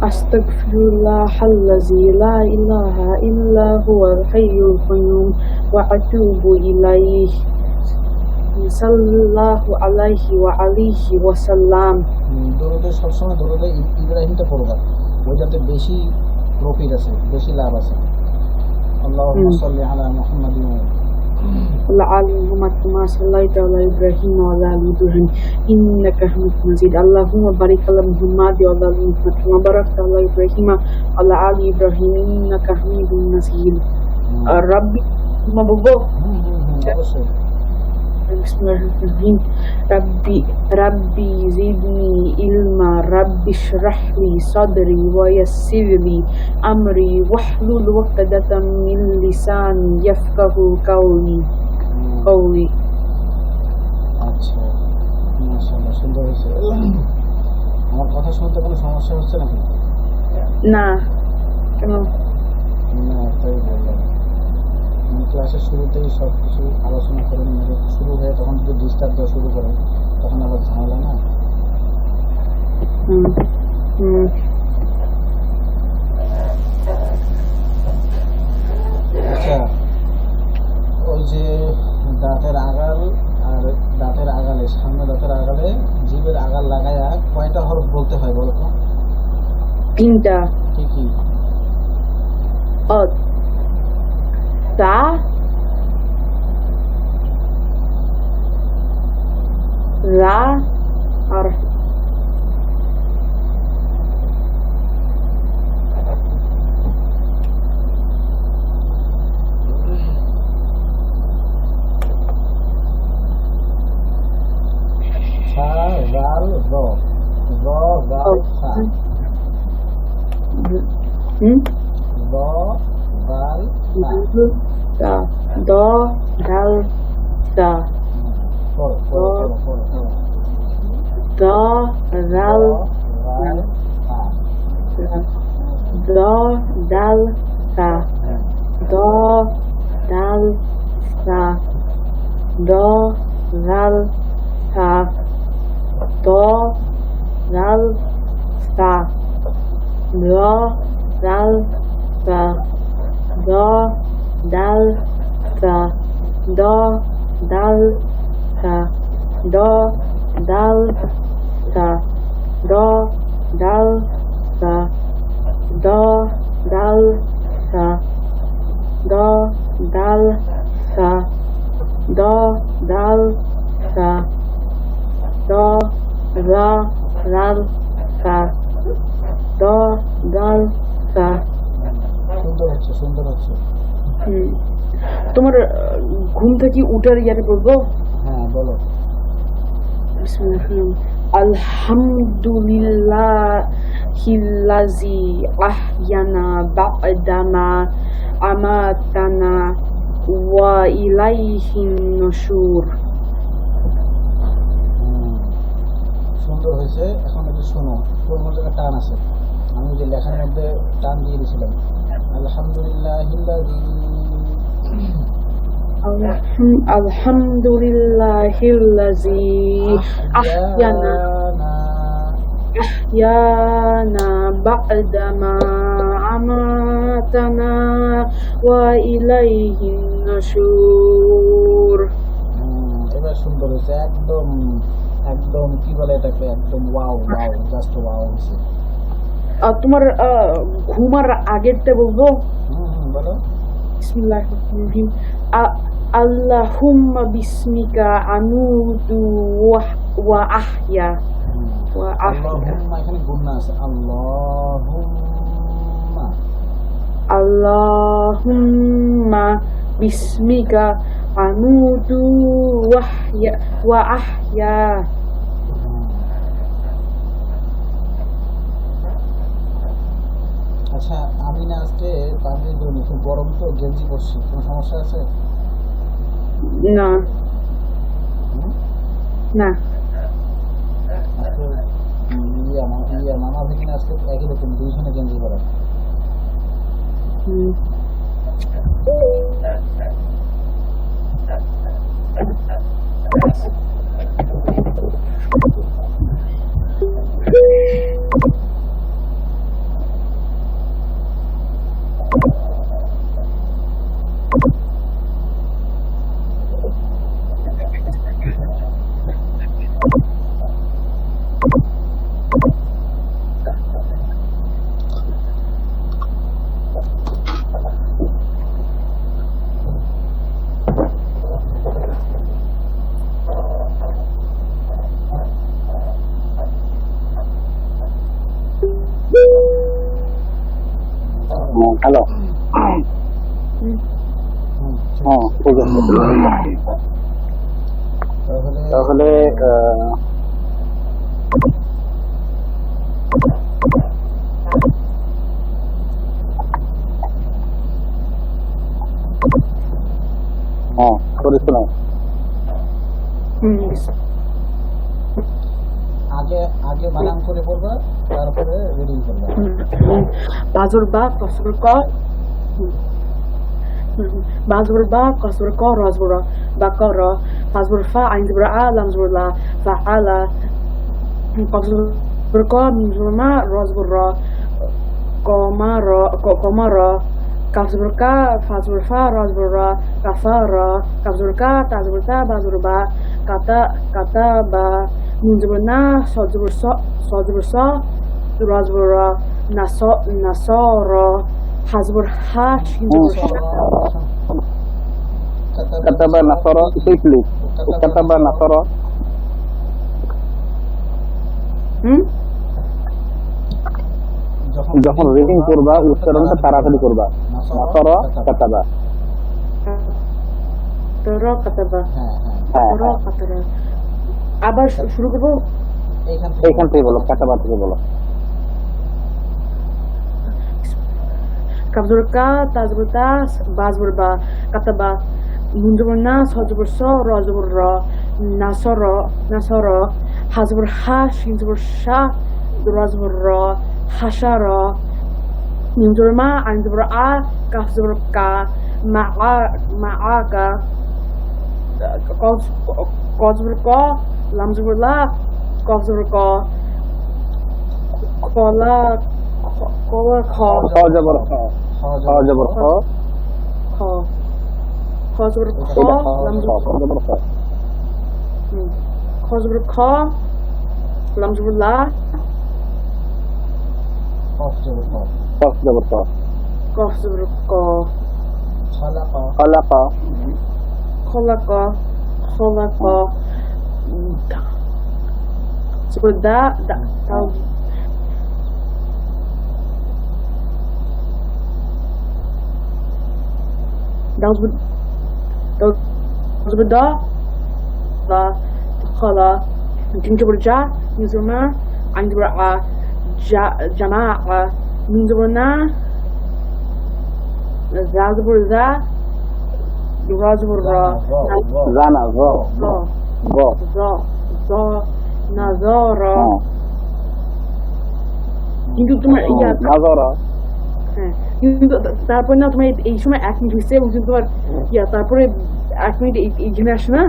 Astaghfirullahalladzi la ilaha illa huwal hayyul qayyum wa atubu ilaihi sallallahu alaihi wa alihi wa sallam। দরুদে সবসময় দরুদে ইব্রাহিমটা পড়বা, ওইটাতে বেশি profit আছে, বেশি লাভ আছে। আল্লাহুম্মা সাল্লি আলা মুহাম্মাদিন wa ala Muhammad kama sallaita ala Ibrahim wa ala ali Ibrahim innaka Hamidum Majid। Allahumma barik ala Muhammad wa ala ali Muhammad kama barakta ala Ibrahim wa ala ali Ibrahim innaka Hamidum Majid। Rabbi mabugo Bismillahirrahmanirrahim। Rabbi zidni ilma, Rabbi shrahli sadri wa yassirli amri wahlul 'uqdatam min lisani yafqahu qawli। আচ্ছা, মাশাআল্লাহ, সুন্দর হয়েছে। আমার কথা শুনতে কোনো সমস্যা হচ্ছে নাকি? না, কেন? না, তাই বললাম। ক্লাসের শুরুতেই সব কিছু আলোচনা করে নিয়ে শুরু হয়ে তখন যদি ডিস্টার্ব দেওয়া শুরু করে তখন আবার ঝামেলা না। আচ্ছা, ওই যে দাঁতের আগাল আর দাঁতের আগালে, সামনে দাঁতের আগালে জিভের আগাল লাগায়া কয়টা হরফ বলতে হয় বলো তো? 3টা। কি কি? তা, রা আর সা, জাল, র, র, জাল, সা। র, জাল, সা। দ, ডাল, সা। পড়ো পড়ো পড়ো পড়ো। দ, ডাল, সা। দ, ডাল, সা। দ, ডাল, সা। দ, ডাল, সা। দ, ডাল, সা। দ, ডাল, সা। দ, ডাল, সা। দ, ডাল, সা। দ, ডাল, সা। দ, ডাল, সা। দ, ডাল, সা। দ, ডাল, সা। দ, ডাল, সা। দ, রা, রাল, সা। দ, ডাল, সা। সুন্দর হচ্ছে, সুন্দর হচ্ছে। তোমার ঘুম থেকে উঠার ইয়ারে বলবো? হ্যাঁ, বলো। আলহামদুলিল্লাহিল্লাযী আহইয়ানা বা'দামা আমাতানা ওয়া ইলাইহিন নুশুর। সুন্দর হয়েছে। এখন একটু শোনো, কোন জায়গায় টান আছে। আমি যে লেখার মধ্যে টান দিয়ে দিয়েছিলাম, আলহামদুলিল্লাহিল্লাযী আলহামদুলিল্লাহিল্লাযী আহইয়ানা বা'দামা আমাতানা ওয়া ইলাইহিন নুশুর। এবার সুন্দর হয়েছে, একদম একদম কি বলে এটাকে, একদম ওয়াও ওয়াও, জাস্ট ওয়াও হয়েছে। তোমার ঘুমার আগেরটা বলবো? বলো। বিসমিল্লাহির আল্লাহুম্মা বিসমিকা আমুতু ওয়া আহইয়া। আল্লাহুম্মা, এখানে গুণনা আছে। আল্লাহুম্মা, আল্লাহুম্মা বিসমিকা আমুতু ওয়া আহইয়া। আচ্ছা, আমি না আজকে পাঞ্জাবি পরিনি, খুব গরম তো, গেঞ্জি পরছি, কোনো সমস্যা আছে? না না, আজকে মামা ভিকিনা আজকে একই রকম দুইখানে গেঞ্জি পরা। হ্যালো। হুম। হ্যাঁ, ঠিক আছে। তাহলে হ্যাঁ, করে শোনাও। আগে আগে বানান করে পড়বা, তারপরে রিডিং করবা। বাজুর বা কসুর ক বাজুর বা কসুর ক রাজবুরা বাকর ফাজবুর ফা আইন জবর আ লাম জবর লা ফাআলা কসুর ক মিম জবর মা রাজবুর রা কমারা kafzur ka fazur fa razbur ra kafara kafzur ka tazbur ta bazur ba kata ba munzur na sozbur so razbur ra nasara hazbur ha shinzur kataba nasara safely kataba nasara যখন রিডিং করবা উচ্চারণটা তাড়াতাড়ি করবা। নাসরা কাতাবা তরা কাতাবা তরা কাতাবা আবার শুরু করব এইখান থেকে বলো, কাতাবা থেকে বলো। কাবজুর কা তাজবুর তা বাজবুর বা কাতাবা মুনজবুর না সজবুর স রাজবুর র নাসরা হাজবুর হা শিনজবুর শা রাজবুর র হাসারা মিম জবর মা আইন জবর আ কাফ জবর কা মাআকা ক জবর ক লাম জবর লা কফ জবর ক কলা খ জবর খ জবর খ খ জবর খ লাম জবর খ খ জবর খ লাম জবর লা কফ জবর ক কফ জবর ক খলাকা জবর দা জবর দা খলা জিম জবর জা মিজমা আইন জবর আ جماعة من زبرنا ذا زبر ذا را زبر را زانا ذا نظارة কিন্তু তোমার নাজারা হ্যাঁ কিন্তু তারপর না তোমার এই সময় 1 মিনিট হইছে এবং তোমার তারপরে 1 মিনিট এইখানে আসে না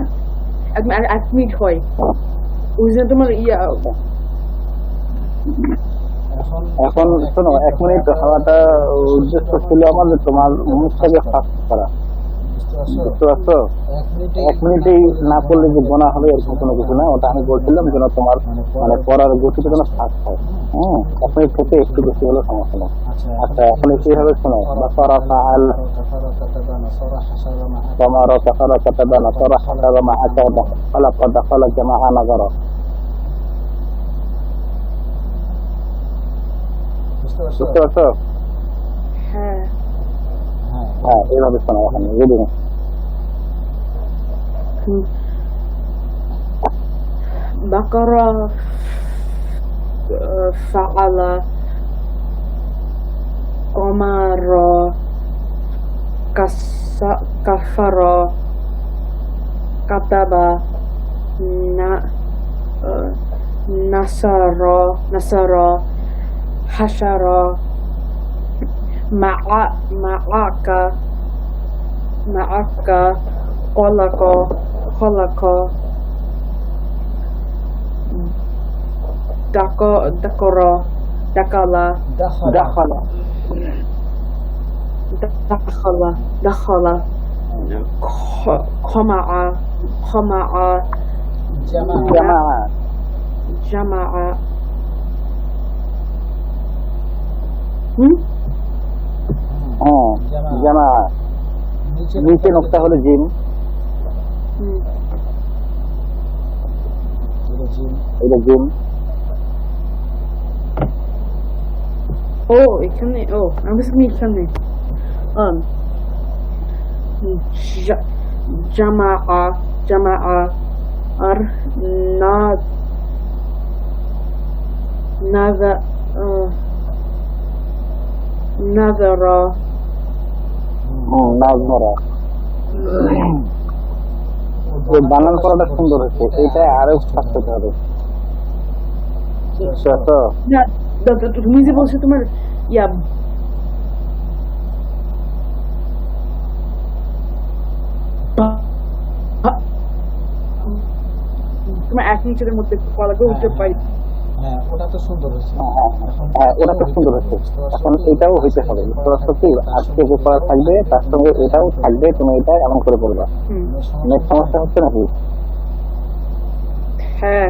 1 মিনিট হয় ওই জন্য তোমার এখন শোনো, 1 মিনিট হওয়াটা উদ্দেশ্য ছিল আমাদের তোমার মুখটাকে ফাস্ট করা, বুঝতে পারছো? 1 মিনিটেই না করলে যে গোনা হবে এরকম কোনো কিছু না। ওটা আমি বলছিলাম যেন তোমার মানে পড়ার গতিটা যেন ফাস্ট হয়। 1 মিনিট থেকে একটু বেশি হলে সমস্যা নেই। আচ্ছা, এখন এইভাবে শোনো। বাসারা ফাআল তামারা কাফারা কাতাবা নাসারা হাসাবা মা আকাবা খালাকা দাখালা জামাআ নাজারা। বুঝতে পারছো? হ্যাঁ হ্যাঁ, এইভাবে শোনো। এখন রিডিং বাকারা ফাআলা কমারা কাফারা কাতাবা নাসারা Hasara মাআকা খলাকা dakara dakala dakhala khama'a jama'a হ্যাঁ জামা নিচে নোকতা হলো জিম, এটা জিম। ও এখানে, ও আমি এখানে জামা আর না নাজারা নাজমরা। বানান করাটা সুন্দর হচ্ছে, এটা আরো ফাস্ট হতে হবে। তুমি যে বলছো তোমার ইয়া তোমার এক নিচের মধ্যে কলাকে উঠতে পারি। হ্যাঁ ওটা তো সুন্দর হচ্ছে, ওটা তো সুন্দর হচ্ছে। এখন এটাও হইতে হবে, কি আজকে যে পড়া থাকবে তার সঙ্গে এটাও থাকবে, তুমি এটা এমন করে পড়বা। নেট সমস্যা হচ্ছে নাকি? হ্যাঁ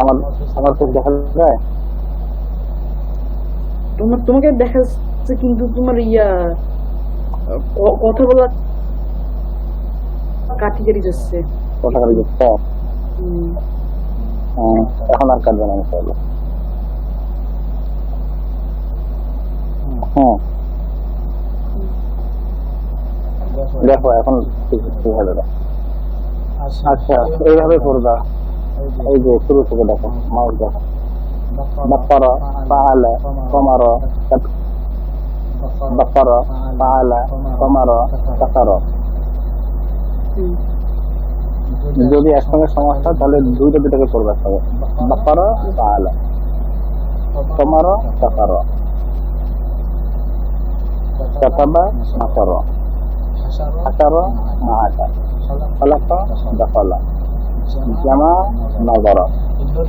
আমার আমার খুব দেখা যায়, তোমাকে দেখা যাচ্ছে, কিন্তু তোমার ইয়া কথা বলা কাটি কাটি যাচ্ছে, কথা কাটি যাচ্ছে। এখন আর কাটবে না ইনশাআল্লাহ। দেখো এখন ঠিক হবে না। আচ্ছা এইভাবে করবা, এই যে শুরু থেকে দেখো, মাউস দেখো, বাকারা ফাআলা কামারা, বাকারা ফাআলা কামারা কাসারা। যদি একসঙ্গে সমস্যা তাহলে দুইটাকে করবে একসঙ্গে, বাকারা ফাআলা কামারা কাসারা, কাতাবা নাসারা, হাসারা মাআশা, খালাকা দাখালা, জামা নাজারা।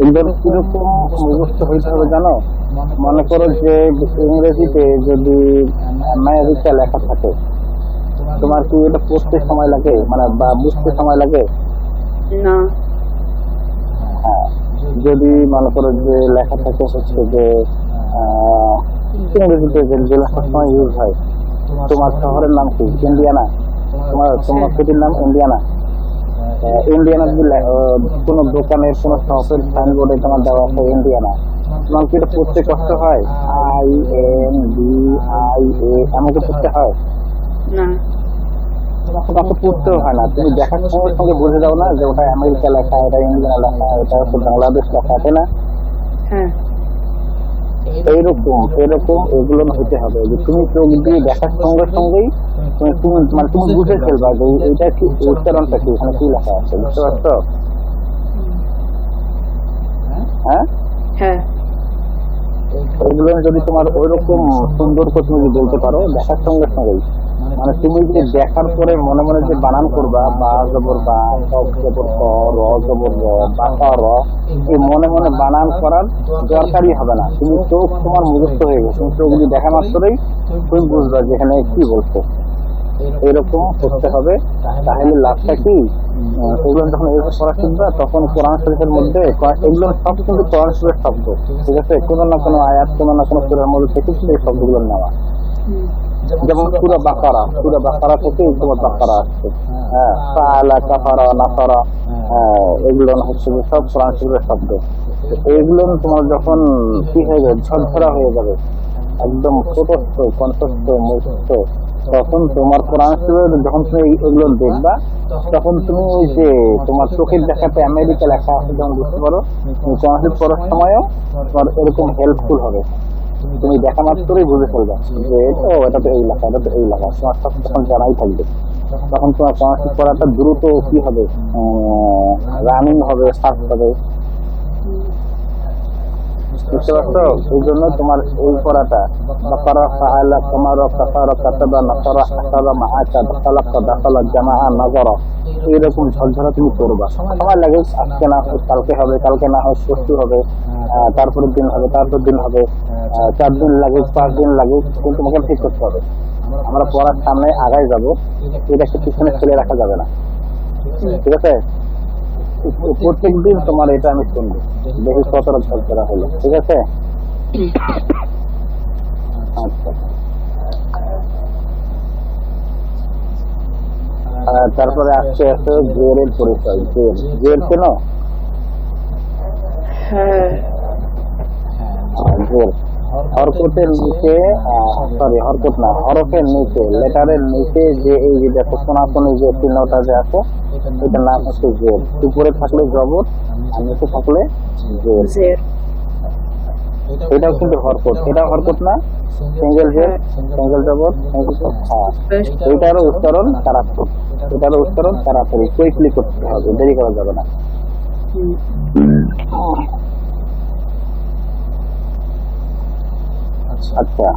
এগুলো কিরকম মুখস্থ হইতে হবে জানো? মনে করো যে ইংরেজিতে যদি আমেরিকা লেখা থাকে, তোমার কি এটা পড়তে সময় লাগে, মানে বা বুঝতে সময় লাগে না? হ্যাঁ, যদি মনে করো যে লেখা থাকে হচ্ছে যে ইংরেজিতে যে লেখার সময় ইউজ হয়, তোমার শহরের নাম কি? ইন্ডিয়ানা। তোমার সিটির নাম ইন্ডিয়ানা। ইন্ডিয়ানা যদি কোনো দোকানের কোনো শপের সাইনবোর্ডে তোমার দেওয়া আছে ইন্ডিয়ানা, তোমার কি এটা পড়তে কষ্ট হয়? INDIA এমনকি পড়তে হয় না, তোমাকে পড়তেও হয় না, তুমি দেখার সঙ্গে সঙ্গে বুঝে যাও না যে ওটা আমেরিকা লেখা, এটা ইন্ডিয়ানা লেখা, এটা হচ্ছে বাংলাদেশ লেখা, তাই না? হ্যাঁ এইরকম এগুলো হইতে হবে যে তুমি চোখ দিয়ে দেখার সঙ্গে সঙ্গেই তুমি বুঝে ফেলবা যে এটা কি উচ্চারণটা কি, এখানে কি লেখা আছে, বুঝতে পারছো? হ্যাঁ হ্যাঁ, এগুলো যদি তোমার ওইরকম সুন্দর করে তুমি যদি বলতে পারো দেখার সঙ্গে সঙ্গেই, মানে তুমি যে দেখার পরে মনে মনে যে বানান করবা, বা জবর বা, জবর ক, র জবর র, বাতা র, এই মনে মনে বানান করার দরকারই হবে না। তুমি চোখ তোমার মুখস্থ হয়ে গেছে, তুমি চোখ দিয়ে দেখা মাত্রই তুমি বুঝবা যে এখানে কি বলছো। এরকম করতে হবে, তাহলে লাভটা কি? এগুলো যখন এরকম পড়া শিখবা তখন কোরআন শরীফের মধ্যে এগুলো সব কিন্তু কোরআন শরীফের শব্দ, ঠিক আছে? কোনো না কোনো আয়াত, কোনো না কোনো সূরার মধ্যে থেকে কিন্তু এই শব্দগুলো নেওয়া। যেমন সূরা বাকারা থেকে তোমার বাকারা আসছে, হ্যাঁ, ফাআলা কাফারা নাসারা, এগুলো হচ্ছে যে সব কোরআন শরীফের শব্দ। এইগুলো তোমার যখন কি হয়ে যাবে, ঝরঝরা হয়ে যাবে, একদম ছোটস্থ কণ্ঠস্থ মুখস্থ, তখন তোমার কোরআন শরীফে যখন তুমি এগুলো দেখবা, তখন তুমি ওই যে তোমার চোখের দেখাতে আমেরিকা লেখা আছে যখন বুঝতে পারো, তুমি কোরআন শরীফ পড়ার সময়ও তোমার এরকম হেল্পফুল হবে। তুমি দেখা মাত্রই বুঝে ফেলবে যে এটা তো এই লেখা, এটা তো এই লেখা, তোমার সব তখন জানাই থাকবে। তখন তোমার কোরআন শরীফ পড়াটা দ্রুত কি হবে, রানিং হবে, ফাস্ট হবে, বুঝতে পারছো? এই জন্য তোমার এই পড়াটা বাকারা ফাআলা কামারা কাসারা কাতাবা নাসারা হাসাবা মাআশা খালাকা দাখালা জামা নাজারা, এইরকম ঝরঝরা তুমি করবা। সময় লাগে, আজকে না হয় কালকে হবে, কালকে না হয় পরশু হবে, তারপরের দিন হবে, তারপর দিন হবে, 4 দিন লাগুক, 5 দিন লাগুক, কিন্তু তোমাকে ঠিক করতে হবে। আমরা পড়ার সামনে আগায় যাবো, এটাকে পিছনে ফেলে রাখা যাবে না, ঠিক আছে? প্রত্যেক দিন তোমার এটা আমি শুনবো, দেখি কতটা ঝরঝরা হলো, ঠিক আছে? আচ্ছা, তারপরে আসছে আছে জেরের পরিচয়। জের কেন? হ্যাঁ জের হরকতের নিচে, সরি হরকত না, হরফের নিচে, লেটারের নিচে যে এই যে দেখো কোনাকুনি যে চিহ্নটা যে আছে, এটার নাম হচ্ছে জের। উপরে থাকলে জবর আর নিচে থাকলে জের। জের এটাও কিন্তু হরকত, এটা হরকত না? সিঙ্গেল জের, সিঙ্গেল জবর, হ্যাঁ। এটারও উচ্চারণ তাড়াতাড়ি, এটারও উচ্চারণ তাড়াতাড়ি, কুইকলি করতে হবে, দেরি করা যাবে না। আচ্ছা,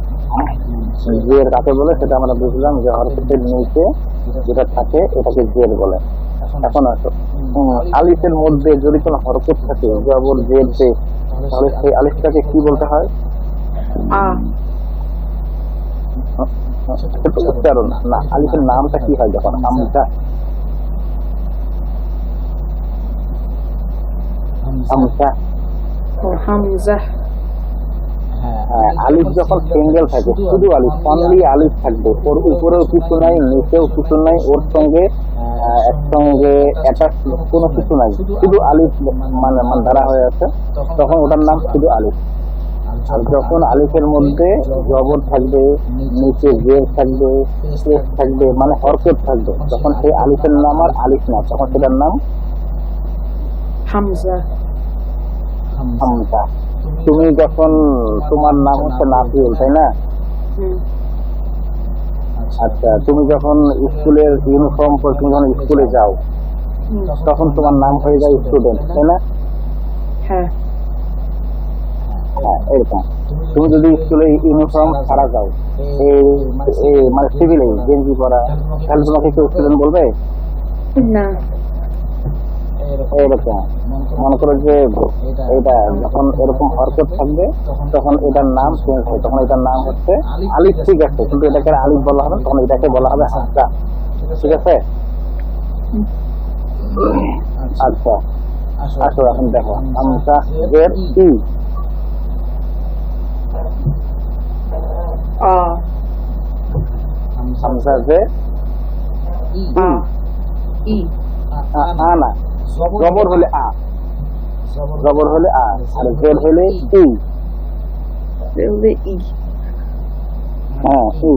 জের কাকে বলে সেটা আমরা বুঝলাম, যে হরকতের নিচে যেটা থাকে এটাকে জের বলে। এখন আসো, আলিফের মধ্যে যদি কোনো হরকত থাকে জবর জের পেশ, তাহলে সেই আলিফটাকে কি বলতে হয়? উচ্চারণ না, আলিফের নামটা কি হয় যখন? হামজা, হামজা, হামজা। আলিফ যখন সিঙ্গেল থাকে, শুধু আলিফ, অনলি আলিফ থাকবে, ওর উপরেও কিছু নাই, নিচেও কিছু নাই, ওর সঙ্গে একসঙ্গে অ্যাটাচ কোনো কিছু নাই, শুধু আলিফ মানে দ্বারা হয়ে আছে, তখন ওটার নাম শুধু আলিফ। আর যখন আলিফের মধ্যে জবর থাকবে, নিচে জের থাকবে, পেশ থাকবে, মানে হরকত থাকবে, তখন সেই আলিফের নাম আর আলিফ না, তখন সেটার নাম হামজা। হামজা। তুমি যখন, তোমার নাম হচ্ছে নাফিউল, তাই না? আচ্ছা, তুমি যখন স্কুলের ইউনিফর্ম পরে তুমি যখন স্কুলে যাও, তখন তোমার নাম হয়ে যায় স্টুডেন্ট, তাই না? হ্যাঁ হ্যাঁ, এরকম। তুমি যদি স্কুলে ইউনিফর্ম ছাড়া যাও, এই মানে সিভিলে গেঞ্জি পরা, তাহলে তোমাকে কেউ স্টুডেন্ট বলবে না। এরকম মনে করো যে এটা যখন এরকম হরকত থাকবে, তখন এটার নাম চেঞ্জ হয়, তখন এটার নাম হচ্ছে আলিফ, ঠিক আছে, কিন্তু এটাকে আলিফ বলা হবে, তখন এটাকে বলা হবে হামজা, ঠিক আছে? আচ্ছা, আসো এখন দেখো, হামজা জের ই, হামজা জের ই, আ না, জবর হলে আ, জবর হলে আ, আর জের হলে ই। হ্যাঁ, ই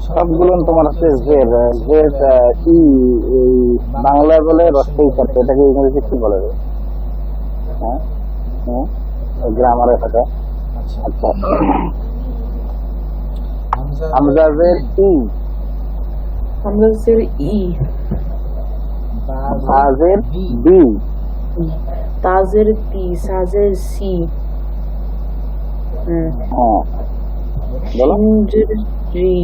সবগুলো তোমার হচ্ছে জের। জের ই বাংলা বলে রস্তেই করতে, এটাকে ইংরেজি কি বলে? হ্যাঁ, গ্রামারের কথা। আচ্ছা, হামজা জের ই, হামজা জের ই, সাজের বি, তাজের তি, সাজের সি, শিনজের জি,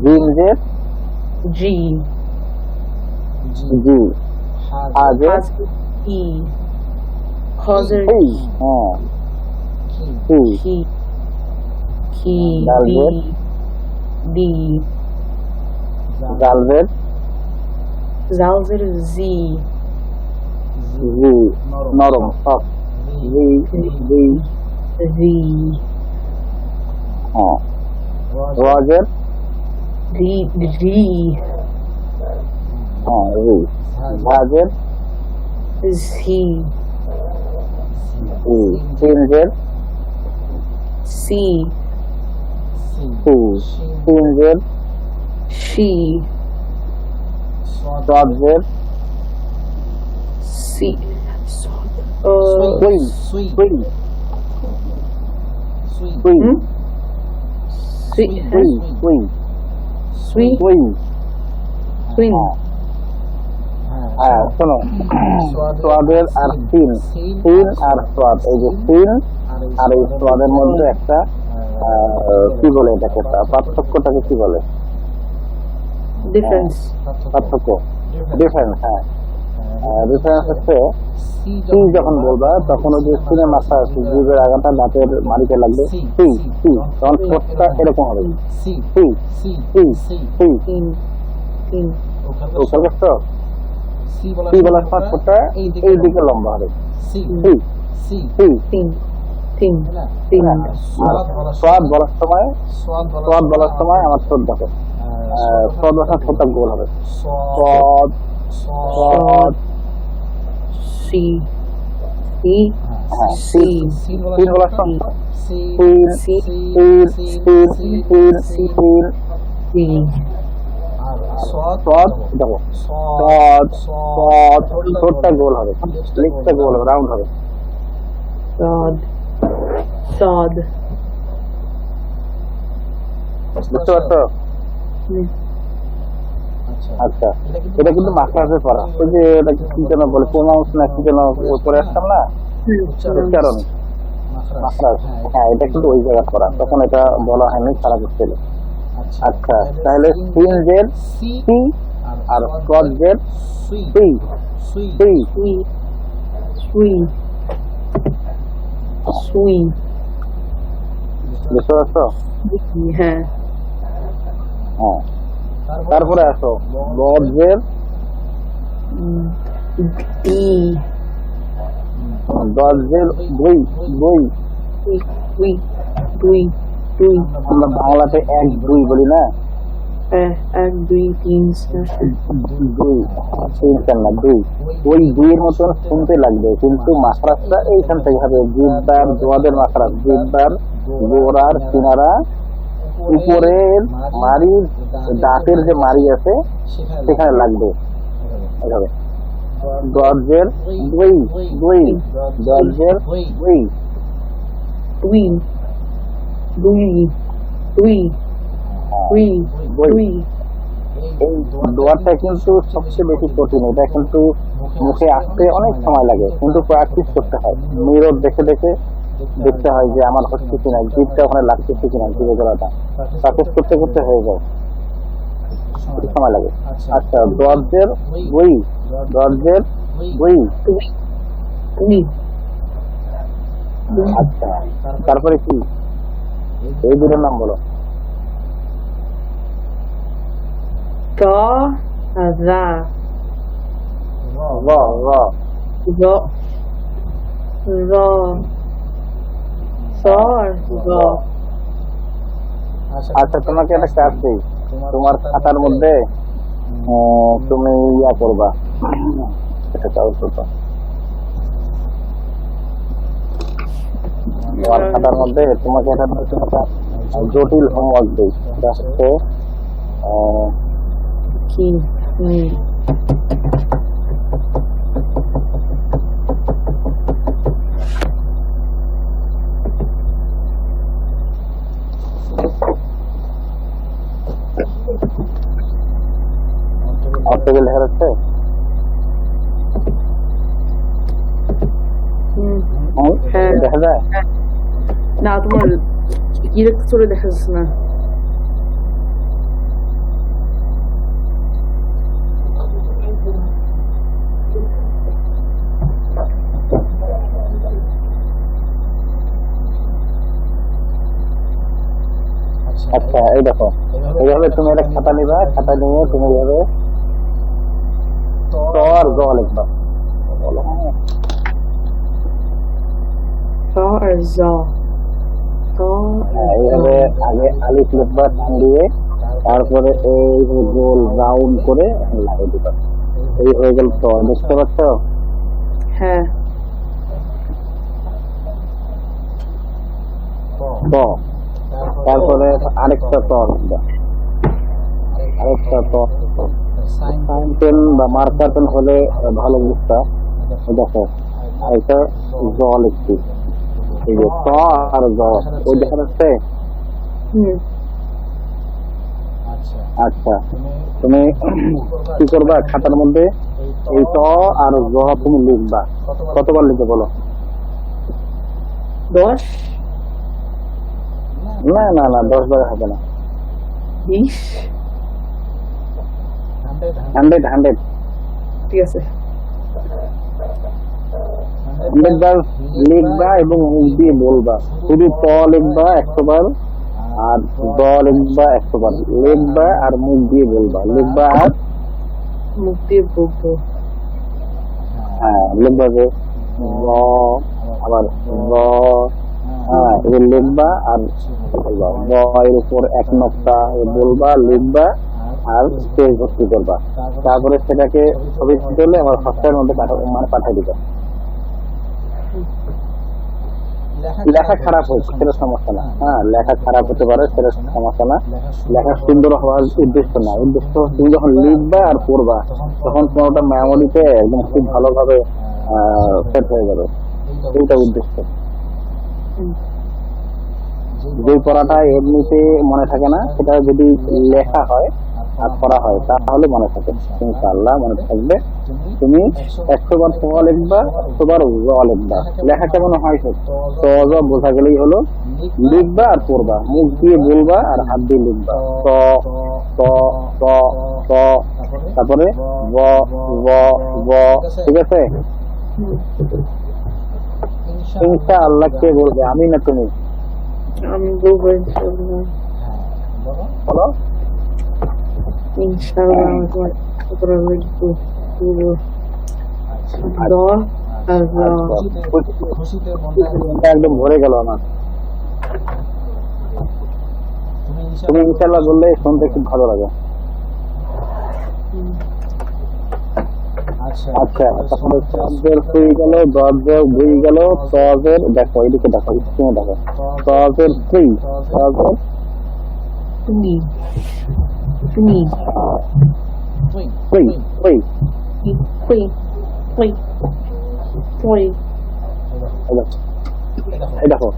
জিমজের জি, জি, হাজের ই, খজের ই, হ্যাঁ, কি, কি, কি, দালজের দি, জালজের জালজের জি, জি, নরম, সফট, জি, জি, রি, হ্যাঁ, ওয়াজের রি, রি, হ্যাঁ, রি, ঝাজের ঝি, জি, সিনজের সি, সি, সিনজের শি, সজের সি, সুই, সুই, সুই, সুই, সুই, সুই, সুই, সুইন, হ্যাঁ, শোনো, সোয়াদের আর সিন, সিন আর সোয়াদ, এই যে সিন আর এই সোয়াদের মধ্যে একটা কি বলে এটাকে, পার্থক্যটাকে কি বলে? ডিফারেন্স, পার্থক্য, ডিফারেন্স। হ্যাঁ, ডিফারেন্স হচ্ছে সি যখন বলবা তখন ওই যে সিনের মাথা আছে, জিভের আগাটা দাঁতের মাড়িতে লাগবে, সি সি, তখন ঠোঁটটা এরকম হবে, সি সি সি সি। তিন, তিন, ওখানে সি সি বলার সময় ঠোঁটটা এই দিকে লম্বা হবে সি সি সি সি তিন তিন না তিন আর সোয়াদ বলার সময় সোয়াদ বলার সময় আমার ঠোঁট দেখো সোয়াদ বলার সময় ঠোঁটটা গোল হবে সোয়াদ সোয়াদ সি সি হ্যাঁ সি সি তিন বলার সময় সি তিন সি তিন তিন তিন তিন তিন আর সোয়াদ সোয়াদ দেখো সোয়াদ সোয়াদ ঠোঁটটা গোল হবে লিপটা গোল হবে রাউন্ড হবে সদ সদ বুঝতে পারছো আচ্ছা আচ্ছা এটা কিন্তু মাখরাজে পড়া ওই যে এটাকে কি যেন বলে প্রোনাউন্স না কি যেন পড়ে আসতাম না উচ্চারণ মাখরাজ হ্যাঁ এটা কিন্তু ওই জায়গা পড়া তখন এটা বলা হয়নি সারা করছিল আচ্ছা তাহলে সিন জের সি সি আর কদ জের সুই সি সুই সি সুই সুই সুই বুঝতে পারছো হ্যাঁ হ্যাঁ তারপরে আসো বদ জের ডি দশ জের দুই দুই দুই দুই দুই দুই আমরা বাংলাতে এক দুই বলি না এক দুই তিন চার দুই তিন চার না দুই ওই দুইয়ের মতন শুনতে লাগবে কিন্তু মাখরাজটা এইখান থেকে হবে জিব্বার জোয়াদের মাখরাজ জিব্বার গোড়ার কিনারা উপরের মারির দাঁতের যে মারি আছে সেখানে লাগবে এইভাবে দরজের দুই দুই দরজের দুই দুই দুই দুই দুই দুই এই দোয়ারটা কিন্তু সবচেয়ে বেশি কঠিন এটা কিন্তু মুখে আসতে অনেক সময় লাগে কিন্তু প্র্যাকটিস করতে হয় মিরর দেখে দেখে দেখতে হয় যে আমার হচ্ছে কিনা জিভটা ওখানে লাগতেছে কিনা জিভে গলাটা প্র্যাকটিস করতে করতে হয়ে যায় একটু সময় লাগে আচ্ছা দরজের দুই দরজের দুই দুই আচ্ছা তারপরে কি এই দুটোর নাম বলো র আর রা র র র র স আর র আচ্ছা তোমাকে একটা কাজ দিই তোমার খাতার মধ্যে তুমি ইয়া করবা এটা চাও তো তোমার খাতার মধ্যে তোমাকে একটা জটিল হোমওয়ার্ক দিই এটা হচ্ছে কি অর্থগুলো লেখা যাচ্ছে হ্যাঁ দেখা যায় না তোমার ইরেক্ট করে দেখা যাচ্ছে না আচ্ছা এই দেখো এইভাবে তুমি একটা খাতা নিবা খাতা নিয়ে তুমি এইভাবে ত আর জ লিখবা র আর জ এইভাবে আগে আলিফ লিখবা টান দিয়ে তারপরে এই গোল রাউন্ড করে লাগিয়ে দিবা এই হয়ে গেল ত বুঝতে পারছো হ্যাঁ ত তারপরে আরেকটা ত লিখবা আরেকটা ত সাইন পেন বা মার্কার পেন হলে ভালো বুঝতা দেখো এটা জ লিখছি এই যে ত আর জ ওই দেখা যাচ্ছে আচ্ছা তুমি কি করবা খাতার মধ্যে এই ত আর জ তুমি লিখবা কতবার লিখবে বলো 10 না না না 10 বার হবে না 20 100 ঠিক আছে 100 বার লিখবা এবং মুখ দিয়ে বলবা শুধু ত লিখবা 100 বার আর জ লিখবা 100 বার লিখবা আর মুখ দিয়ে বলবা লিখবা আর মুখ দিয়ে বলবো হ্যাঁ লিখবা যে ব আবার ব, হ্যাঁ এই লিখবা আর ব এর উপর এক নকশা বলবা লিখবা আর স্পেস ভর্তি করবা, তারপরে সেটাকে ছবি তুলে আমার সফটওয়্যার মধ্যে মানে পাঠিয়ে দিবা। লেখা খারাপ হোক সেটা সমস্যা না, হ্যাঁ লেখা খারাপ হতে পারে সেটা সমস্যা না, লেখা সুন্দর হওয়ার উদ্দেশ্য না, উদ্দেশ্য তুমি যখন লিখবা আর পড়বা তখন তোমার মেমোরিতে একদম খুব ভালোভাবে সেট হয়ে যাবে, এইটা উদ্দেশ্য। যে পড়াটা এমনিতে মনে থাকে না সেটা যদি লেখা হয় আর পড়া হয় তাহলে মনে থাকে, ইনশাআল্লাহ মনে থাকবে। তুমি 100 বার প লিখবা, 100 বার জ লিখবা, লেখা কেমন হয় তো জ বোঝা গেলেই হলো, লিখবা আর পড়বা, মুখ দিয়ে বলবা আর হাত দিয়ে লিখবা, ত ত ত ত, তারপরে ব ব ব, ঠিক আছে? ইনশাআল্লাহ কে বলবে, আমি না তুমি? আমি বলবো ইনশাআল্লাহ। বলো ইনশাআল্লাহ আমার উপরে লিখবো পুরো দ আর র। একদম ভরে গেল আমার। তুমি ইনশাআল্লাহ বললে শুনতে খুব ভালো লাগে। আচ্ছা তাহলে তজের হয়ে গেল, দজের বই গেল, তজের দেখো এদিকে দেখো স্ক্রিনে দেখো, তজের ফ্রি, তজের তুমি তুমি ফ্রি ফ্রি তুই তুই তুই এই দেখো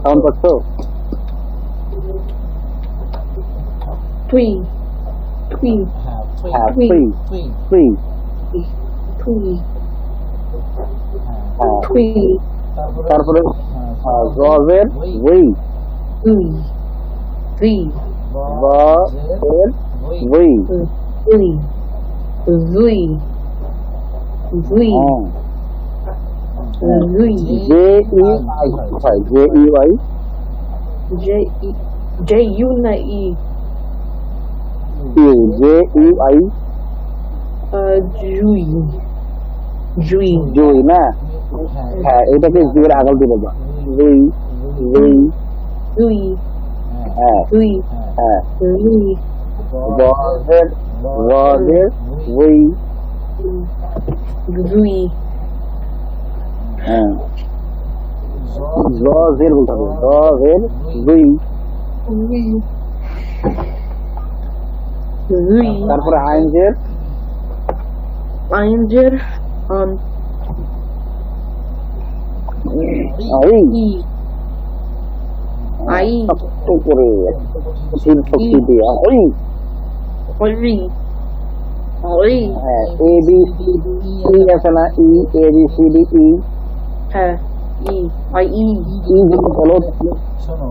সাউন্ড পাচ্ছ? তুই তুই হ্যাঁ ফ্রি ফ্রি, তুই হ্যাঁ তুই তারপরে জজের ওই, তুই তুই বজের ওই, তুই তুই তুই তুই জে ই আই হয়, J E Y, J U na E U, J E I Jui Jui Jui না, হ্যাঁ এটাকে জুয়ের আগল দিয়ে বলবা, জুই জুই, Jui হ্যাঁ Jui হ্যাঁ, Jui বজের বজের ওই, Jui হ্যাঁ জজের বলতে হবে, জজের দুই, Jui তারপরে আইনজের Einjer আই, E I শক্ত করে কঠিন শক্তি দিয়ে আই, Oi Oi হ্যাঁ এ বি সি ই আছে না, ই A B C D E, হ্যাঁ E I E ই যদি বলো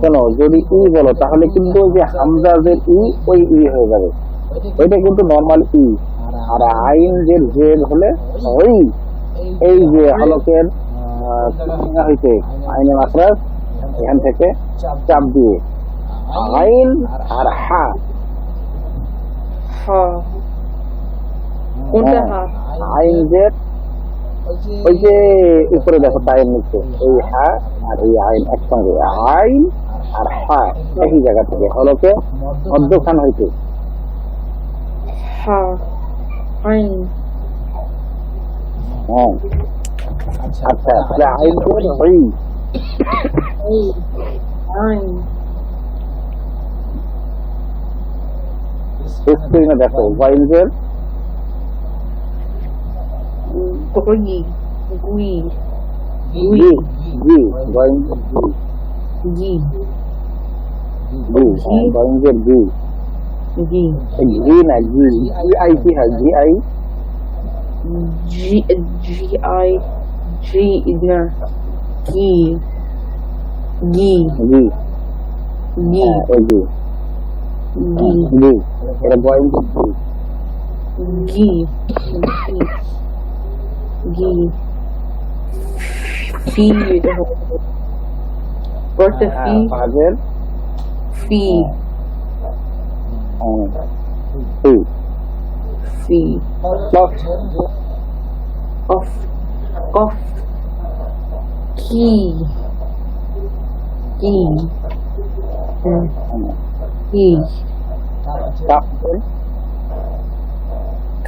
কেন, যদি ই বলো তাহলে কিন্তু যে হামজাজের ই ওই ই হয়ে যাবে, ওইটা কিন্তু নর্মাল ই, আর আইন যে জেদ হলে ওই, এই যে হলকের হইতে আইনে মাখরাজ এখান থেকে চাপ দিয়ে আইন আর হা, Ha কোনটা হা আইন যে ওই যে উপরে দেখো তাইয়ের নিচে এই হা আর এই আইন একসঙ্গে, আইন আর হা একই জায়গা থেকে হলকে মধ্যখান হইতে, Ha Ein হ্যাঁ আচ্ছা তাহলে আইন করে ওই Ei Ein স্ক্রিনে দেখো ওয়াইজের Gui Gui জি জি ওয়াইজের জি Gi জি ওয়াইজের জি, Gi জি না জি, জি আই কি হয়, G I G G I G na Gi Gi G, Gi হ্যাঁ ওই জি Gi জি, এটা ওয়াইজের G, Gi Gi Fi What's the হ্যাঁ fee? ফাজের Fee G, Fee plus Of. Of. Key. Key. Key. কাফ পেন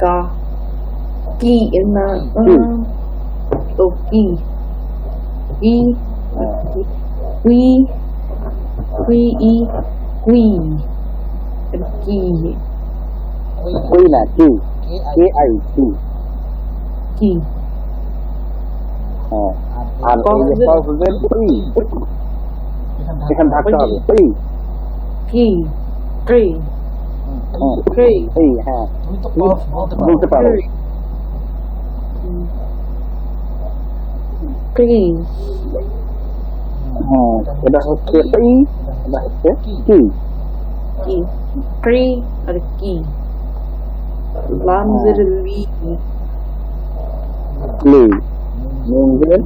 Ka. Key in the. So key. Key. We. We. We. And key. কই না কি কে I কি Key. হ্যাঁ আর এই যে কফজের কি এখানে থাকতে হবে কি Key. Tree. Tree. এই হ্যাঁ তুমি তো কফ বলতে পারো Tree. হ্যাঁ এটা হচ্ছে এই এটা হচ্ছে কি Key. Tree or key. Lamzir Lee. Li নঞ্জের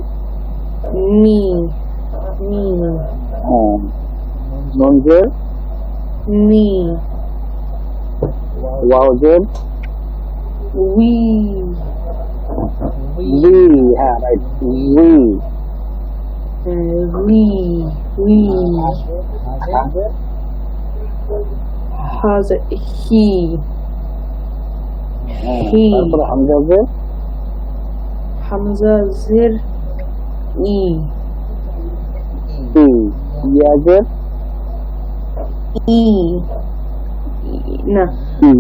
Me. Me. হ্যাঁ নঞ্জের Me. ওয়াওজের We. লি হ্যাঁ রাইট লি We. We. হাজে Has he. He. তারপরে হামজাজের Hamza Zir. E. ই ইয়াজের E. Na. ই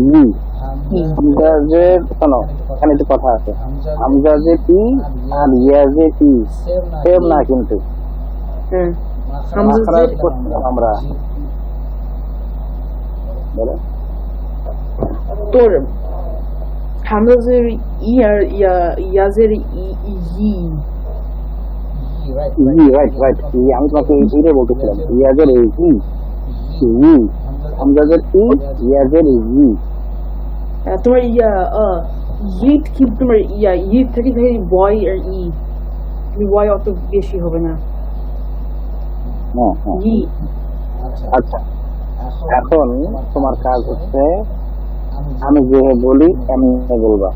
E. হামজাজের শোনো এখানে একটু কথা আছে হামজাজের ই আর ইয়াজের ই সেম না কিন্তু Hamza মাখরাজ Zir. করছিলাম আমরা বলে তোর হামজাজের ই আর ইয়াজের ই ই রাইট রাইট ই আমি তোমাকে ইরে বলতেছিলাম ইয়াজের এই ই হামজাজের ই ইয়াজের ই তোমার ইট কি তোমার ইট থেকে ওয়াই আর ই ওয়াই অত বেশি হবে না হ্যাঁ হ্যাঁ ই আচ্ছা এখন তোমার কাজ হচ্ছে আমি যে বলি এমনি বলবা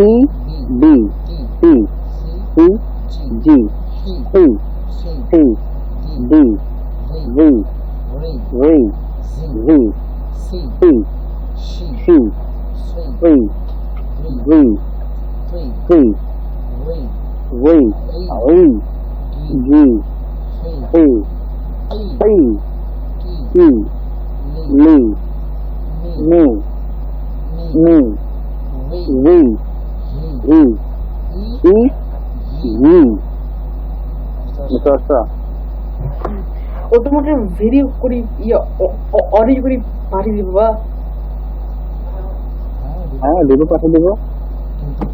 E B C C G C C D G রি G C C C G C রি রি জি সি সি ই লি নি নি রি ই ই ই বুঝতে পারছো ও তোমাকে ভিডিও করি অডিও করি পাঠিয়ে দিব বা হ্যাঁ দিব পাঠিয়ে দিব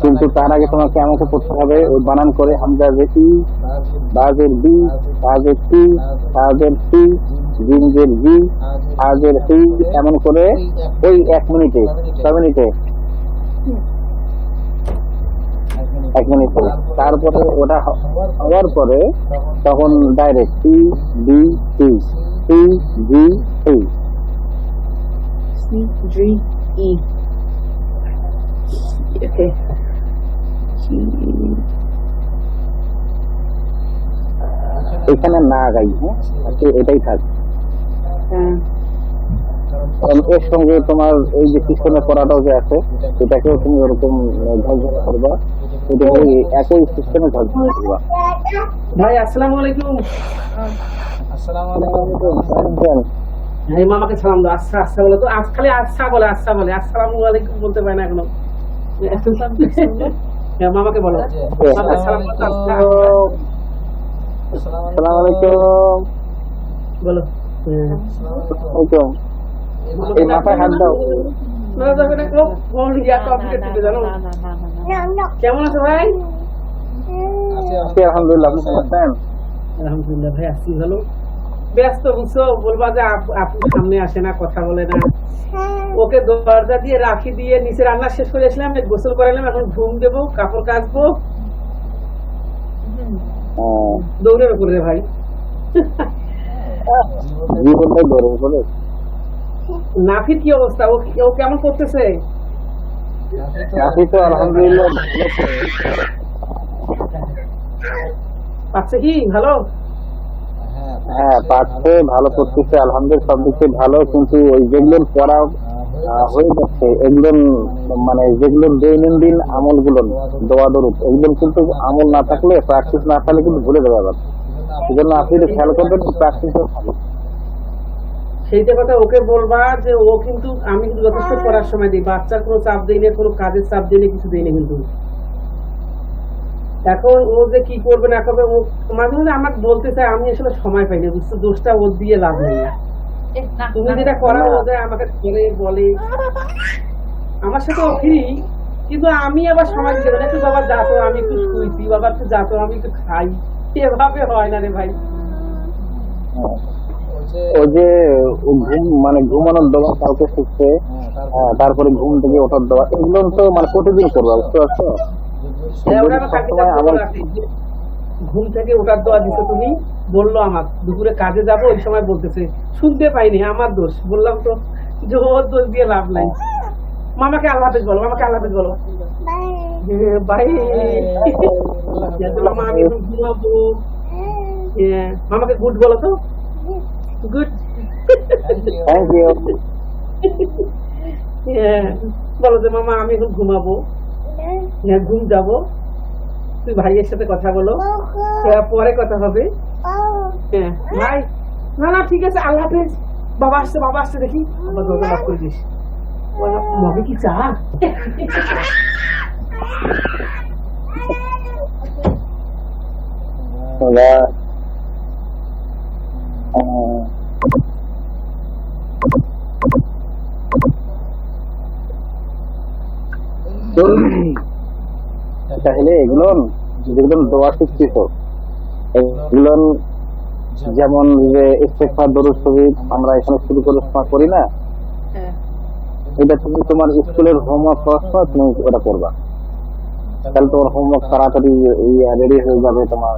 কিন্তু তার আগে তোমাকে আমাকে করতে হবে ওই বানান করে হামজাজের ই বাজের বি বাজের সি বাজের সি জিনজের জি আজের সি এমন করে ওই 1 মিনিটে 6 মিনিটে 1 মিনিটে তারপরে ওটা হওয়ার পরে তখন direct C B C C G C C G E okay এখানে না গাই হ্যাঁ আজকে এটাই থাক এর সঙ্গে তোমার এই যে সিস্টেমে পড়াটাও যে আছে সেটাকেও তুমি ওরকম ঝলঝল করবা এটা একই সিস্টেমে ঝলঝল করবা ভাই আসসালামু আলাইকুম আসসালামু আলাইকুম ভাই মামাকে সালাম দাও আচ্ছা আচ্ছা বলে তো আজ খালি আচ্ছা বলে আসসালামু আলাইকুম বলতে পারে না এখনো মামাকে বলো আসসালামু আলাইকুম বলো এই মাথায় হাত দাও কেমন আছো ভাই আলহামদুলিল্লাহ আপনি কেমন আছেন আলহামদুলিল্লাহ ভাই আসছি ভালো ব্যস্ত বুঝছো বলবা যে আপনি সামনে আসে না কথা বলে না ওকে দরজা দিয়ে রাখি দিয়ে নিচে রান্না শেষ করে আসলাম গোসল করালাম এখন ঘুম দেবো কাপড় কাচবো দৌড়ে করে ভাই জীবনটাই দৌড়ে বলে নাফির কি অবস্থা ও কেমন করতেছে আছি তো আলহামদুলিল্লাহ ভালো। আচ্ছা কি ভালো? হ্যাঁ পাচ্ছে, ভালো করতেছে আলহামদুলিল্লাহ, সব দিক থেকে ভালো। কিন্তু ওই যেগুলো পড়া হয়ে যাচ্ছে, এগুলো মানে যেগুলো দৈনন্দিন আমলগুলো দোয়া দরুদ, এগুলো কিন্তু আমল না থাকলে, প্র্যাকটিস না থাকলে কিন্তু ভুলে যাবে আবার। এই জন্য আপনি একটু খেয়াল করবেন, প্র্যাকটিস সেইটা কথা ওকে বলবা যে ও কিন্তু, আমি কিন্তু যথেষ্ট পড়ার সময় দিই, বাচ্চার কোনো চাপ দিই না, কোনো কাজের চাপ দিই না, কিছু দিই না। কিন্তু এখন ও যে কি করবে না করবে, ও মাঝে মাঝে আমাকে বলতে চায়, আমি আসলে সময় পাই না, বুঝছো? দোষটা ওর দিয়ে লাভ নেই। তুমি যেটা করাও ওদের আমাকে করে বলে, আমার সাথে ও ফ্রি, কিন্তু আমি আবার সময় দিতে পারি না। একটু বাবা যাতো, আমি একটু শুইছি, বাবা একটু যাতো, আমি একটু খাই, এভাবে হয় না রে ভাই। ওই যে ঘুম মানে ঘুমানোর দেওয়া কাউকে শিখছে, তারপরে ঘুম থেকে ওঠার দেওয়া, এগুলো তো মানে প্রতিদিন করবো, বুঝতে পারছো? ঘুম থেকে ওঠার দোয়া দিছো তুমি, বললো আমার দুপুরে কাজে যাবো, ওই সময় বলতেছে, শুনতে পাইনি, আমার দোষ। বললাম তো যে ওর দোষ দিয়ে লাভ নাই। মামাকে আল্লাহ হাফেজ বলো, মামাকে আল্লাহ হাফেজ বলো, বাই। মামা আমি এখন ঘুমাবো। মামাকে গুড বলো তো, গুড। Thank you. বলো যে মামা আমি এখন ঘুমাবো, ঘুম যাবো, তুই ভাইয়ের সাথে কথা বলো, পরে কথা হবে। ভাই না না ঠিক আছে, আল্লাহ হাফেজ। বাবা আসছে, বাবা আসছে, দেখি আবার দরজা লক করে দিস। মগে কি চা? তাহলে এগুলো যেগুলো দোয়া শিখছিস, এগুলো যেমন যে ইস্তেগফার, দরুদ শরীফ আমরা এখানে শুরু করে করি না, এটা তুমি তোমার স্কুলের হোমওয়ার্ক করার সময় তুমি ওটা করবা, তাহলে তোমার হোমওয়ার্ক তাড়াতাড়ি রেডি হয়ে যাবে। তোমার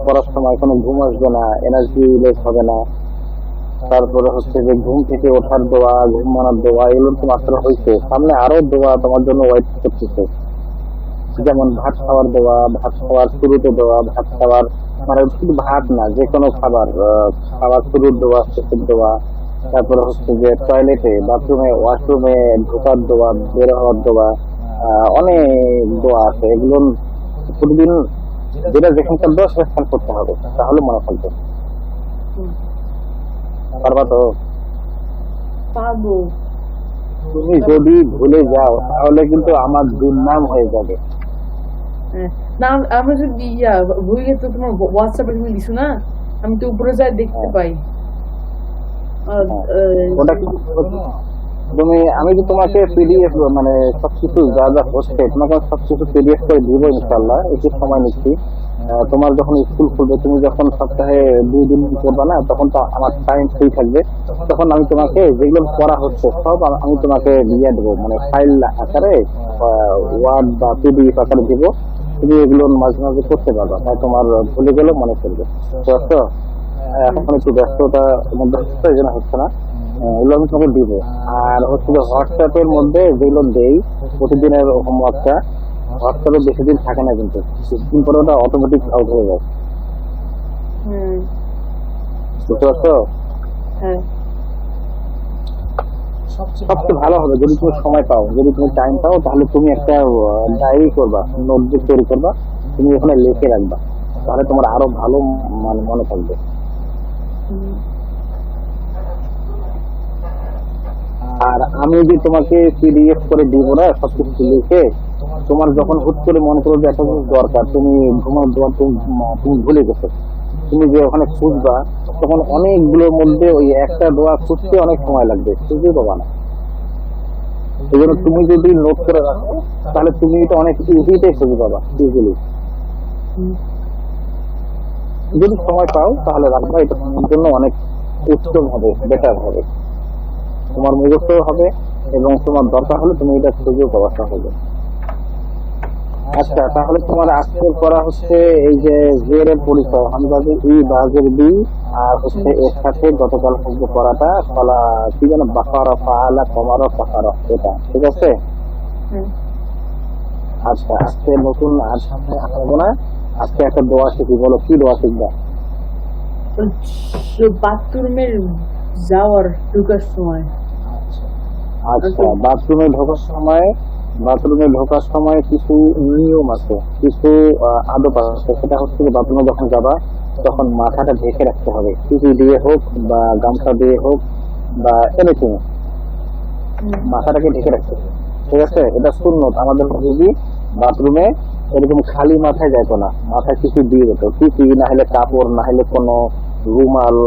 পড়ার সময় কোনো ঘুম আসবে না, এনার্জি লেস হবে না। তারপরে হচ্ছে যে ঘুম থেকে ওঠার দোয়া, ঘুমানোর দোয়া, এগুলো তো মাত্র হয়েছে, সামনে আরো দোয়া তোমার জন্য ওয়েট করতেছে। যেমন ভাত খাওয়ার দোয়া, ভাত খাওয়ার শুরুতে দোয়া, ভাত খাওয়ার মানে শুধু ভাত না, যে কোনো খাবার খাওয়ার শুরুর দোয়া, শেষের দোয়া। তারপরে হচ্ছে যে টয়লেটে, বাথরুমে, ওয়াশরুমে ঢোকার দোয়া, বের হওয়ার দোয়া, অনেক দোয়া আছে। এগুলো প্রতিদিন যেটা যেখানকার দোয়া সেখান করতে হবে, তাহলে মনে থাকবে। পারবা তো? পারবো। তুমি যদি ভুলে যাও তাহলে কিন্তু আমার দুর্নাম হয়ে যাবে। না আমরা যদি ভুলে গেছে, তোমার হোয়াটসঅ্যাপে তুমি দিছো না, আমি তো উপরে যাই দেখতে পাই। ওটা কি তুমি, আমি তো তোমাকে পিডিএফ মানে সবকিছু যা যা হচ্ছে তোমাকে সবকিছু পিডিএফ করে দিব ইনশাল্লাহ, একটু সময় নিচ্ছি। তোমার যখন স্কুল খুলবে, তুমি যখন সপ্তাহে 2 দিন করবা না, তখন তো আমার টাইম ফ্রি থাকবে, তখন আমি তোমাকে যেগুলো পড়া হচ্ছে সব আমি তোমাকে দিয়ে দেবো, মানে ফাইল আকারে, ওয়ার্ড বা পিডিএফ আকারে দিব। তুমি এগুলো মাঝে মাঝে করতে পারবা, তাই তোমার ভুলে গেলেও মনে করবে। তো এখন একটু ব্যস্ততার মধ্যে হচ্ছে, এই জন্য হচ্ছে না, এগুলো আমি তোমাকে দিব। আর হচ্ছে যে হোয়াটসঅ্যাপের মধ্যে যেগুলো দেই প্রতিদিনের হোমওয়ার্কটা, হোয়াটসঅ্যাপে বেশি দিন থাকে না, কিন্তু কিছুদিন পরে ওটা অটোমেটিক আউট হয়ে যায়, বুঝতে পারছো? সবচেয়ে ভালো হবে যদি তুমি সময় পাও, যদি তুমি টাইম পাও, তাহলে তুমি একটা ডায়েরি করবা, নোটবুক তৈরি করবা, তুমি ওখানে লিখে রাখবা, তাহলে তোমার আরো ভালো মানে মনে থাকবে। আর আমি যে তোমাকে পিডিএফ করে দিব না সবকিছু লিখে, তোমার যখন হুট করে মনে করো যে একটা জিনিস দরকার, তুমি ঘুমানোর দোয়া তুমি ভুলে গেছো, তুমি যে ওখানে খুঁজবা, তখন অনেকগুলোর মধ্যে ওই একটা দোয়া খুঁজতে অনেক সময় লাগবে, খুঁজে পাবা না। এই জন্য তুমি যদি নোট করে রাখো, তাহলে তুমি এটা অনেক ইজিতে খুঁজে পাবা, ইজিলি। যদি সময় পাও তাহলে রাখবা, এটা তোমার জন্য অনেক উত্তম হবে, বেটার হবে, তোমার মুখস্থ হবে, এবং তোমার দরকার হলে তুমি এটা খুঁজেও পাওয়া সহজে। আচ্ছা, তাহলে তোমার আজকে করা হচ্ছে এই যে জেরের পরিচয়, হামজাতে ই বাজের বি, আর হচ্ছে এর সাথে গতকাল হচ্ছে পড়াটা ফলা কি যেন, বাকারা, ফাআলা, কমারা, ফাকারা, এটা ঠিক আছে? আচ্ছা, আজকে নতুন আর সামনে আসবো না, আজকে একটা দোয়া শিখি, বলো কি দোয়া শিখবা? বাথরুমের যাওয়ার ঢুকার সময়। আচ্ছা, বাথরুমে ঢোকার সময় কিছু নিয়ম আছে, কিছু আদব আছে। সেটা হচ্ছে যে বাথরুমে যখন যাবা তখন মাথাটা ঢেকে রাখতে হবে, টুপি দিয়ে হোক বা গামছা দিয়ে হোক বা এনিথিং, মাথাটাকে ঢেকে রাখতে হবে। ঠিক আছে, এটা সুন্নত। আমাদের যদি বাথরুমে এরকম খালি মাথায় যাইতো না, মাথায় কিছু দিয়ে যেত, টুপি না হলে কাপড় না হলে কোনো রুমাল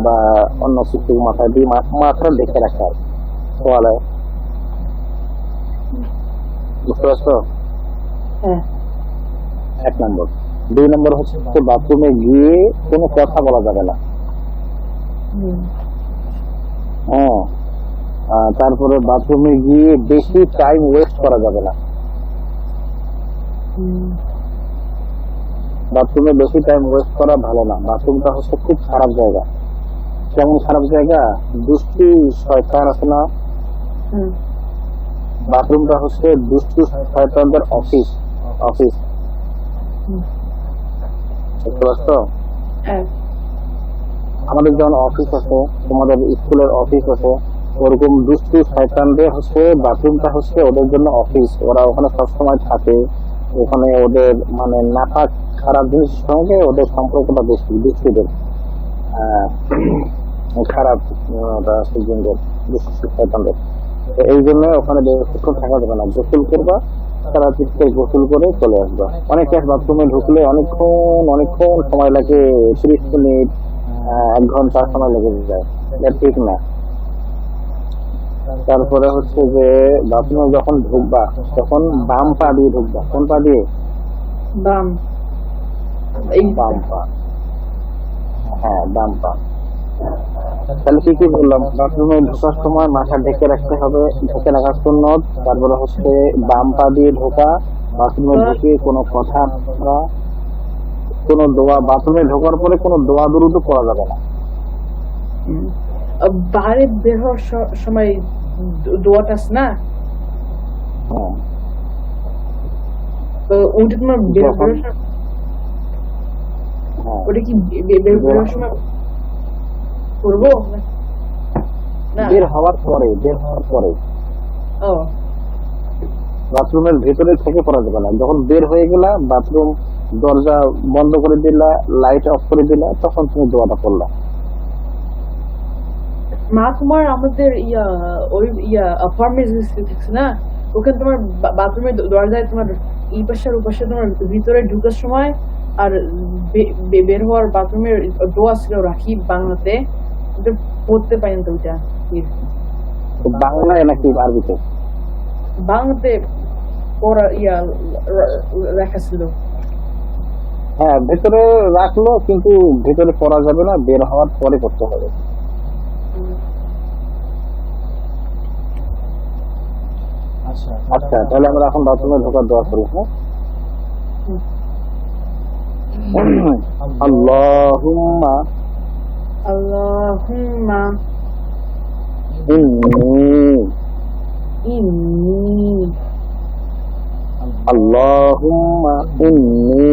বা অন্য কিছু মাথায় দিয়ে মাথাটা ঢেকে রাখা হয় তোয়ালায়। বুঝতে পারছো? এক নম্বর। 2 নম্বর হচ্ছে বাথরুমে গিয়ে কোনো কথা বলা যাবে না। হ্যাঁ, তারপরে বাথরুমে গিয়ে বেশি টাইম ওয়েস্ট করা যাবে না। বাথরুমে বেশি টাইম ওয়েস্ট করা ভালো না। বাথরুমটা হচ্ছে খুব খারাপ জায়গা। কেমন খারাপ জায়গা? দুষ্টু শয়তান আছে না, বাথরুমটা হচ্ছে দুষ্টু শয়তানদের অফিস। বুঝতে পারছো? আমাদের যেমন অফিস আছে, তোমাদের স্কুলের অফিস আছে, ওরকম দুষ্টু শয়তানদের হচ্ছে বাথরুমটা হচ্ছে ওদের জন্য অফিস। ওরা ওখানে সবসময় থাকে, ওখানে ওদের মানে নাপাক খারাপ জিনিসের সঙ্গে ওদের সম্পর্কটা বেশি, দুষ্টুদের খারাপ শয়তানদের। এই জন্য ওখানে বেশিক্ষণ থাকা যাবে না। গোসল করবা, তারা চিৎকার গোসল করে চলে আসবা। অনেকে বাথরুমে ঢুকলে অনেকক্ষণ সময় লাগে, 30 মিনিট 1 ঘন্টা সময় লেগে যায়, এটা ঠিক না। তারপরে হচ্ছে যে বাথরুমে যখন ঢুকবা তখন বাম পা দিয়ে ঢুকবা। কোন পা দিয়ে? বাম পা। হ্যাঁ, বাম পা। তাহলে কি বললাম? বাথরুমে ঢোকার সময় মাথা ঢেকে রাখতে হবে, ঢেকে রাখার সুন্নত। তারপরে হচ্ছে বাম পা দিয়ে ঢোকা, বাথরুমে ঢুকে কোনো কথা বলা, কোনো দোয়া, বাথরুমে ঢোকার পরে কোনো দোয়া দুরুদ পড়া যাবে না। বাইরে বের হওয়ার সময় দোয়াটা আছে না, ওটা তোমার ওটা কি বের হওয়ার সময় করবো? বের হওয়ার পরে বাথরুমের ভেতরে থেকে পড়া যাবে না। যখন বের হয়ে গেলা, বাথরুম দরজা বন্ধ করে দিলা, লাইট অফ করে দিলা, তখন তুমি দোয়াটা পড়লা। মা, তোমার আমাদের ফার্মেসি না, ওখানে তোমার বাথরুমের দরজায় তোমার এই পাশে আর ও পাশে তোমার ভিতরে ঢুকার সময় আর বের হওয়ার বাথরুমের দোয়া ছিল, রাখি বাংলাতে, পড়তে পারেন তো? ওইটা বাংলায় নাকি আরবিতে? বাংলাতে পড়া লেখা ছিল। হ্যাঁ, ভেতরে রাখলো, কিন্তু ভেতরে পড়া যাবে না, বের হওয়ার পরে পড়তে হবে। আচ্ছা, তাহলে আমরা এখন বাথরুমে ঢোকার দোয়া করি। হ্যাঁ, আল্লাহুম্মা inni Allahumma inni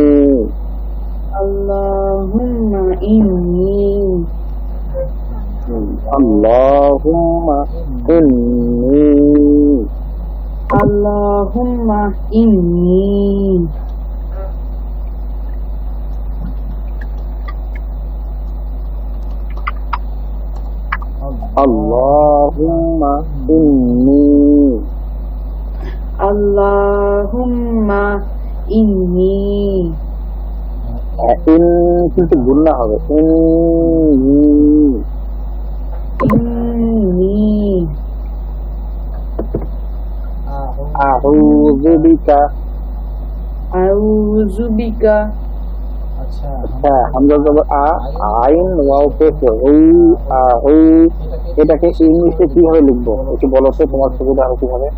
Allahumma inni কিন্তু গুণা হবে, আউযু বিকা। আচ্ছা, হামজা জবর আ, আইন ওয়াও পেশ হু। এটাকে ইংলিশে কিভাবে লিখবো একটু বলো তো, তোমার সুবিধা হবে কিভাবে?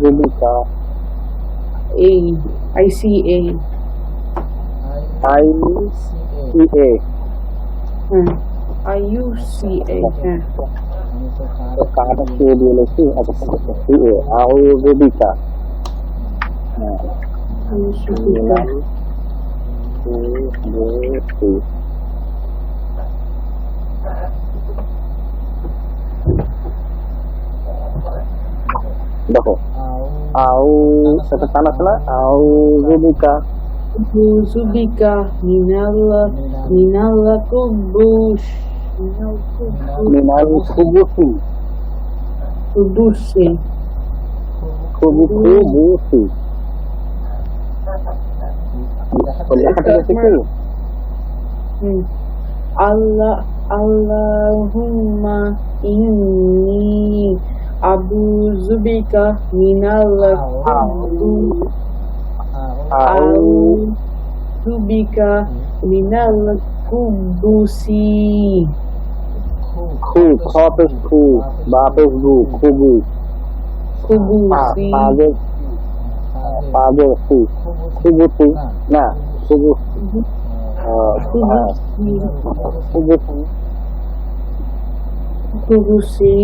যুবিকা ICA ICA IUCA হ্যাঁ তো কাটা দিয়ে দিয়েছি আচ্ছা CA যুবিকা হ্যাঁ আইউসুবিকা দেখো আউ এটা টান আছে না আউ যুবিকা Zubika minal kubus মিনাল খুবুসি kubusi খুবুসি লেখাটা গেছে কি Allahumma inni a'udzubika minal kubus A'udzubika minal kubusi খুব খপেস খুব বাপেস বু খুবু kubusi পাগে সু খুবুসি না খুবু খুবুসি kubusi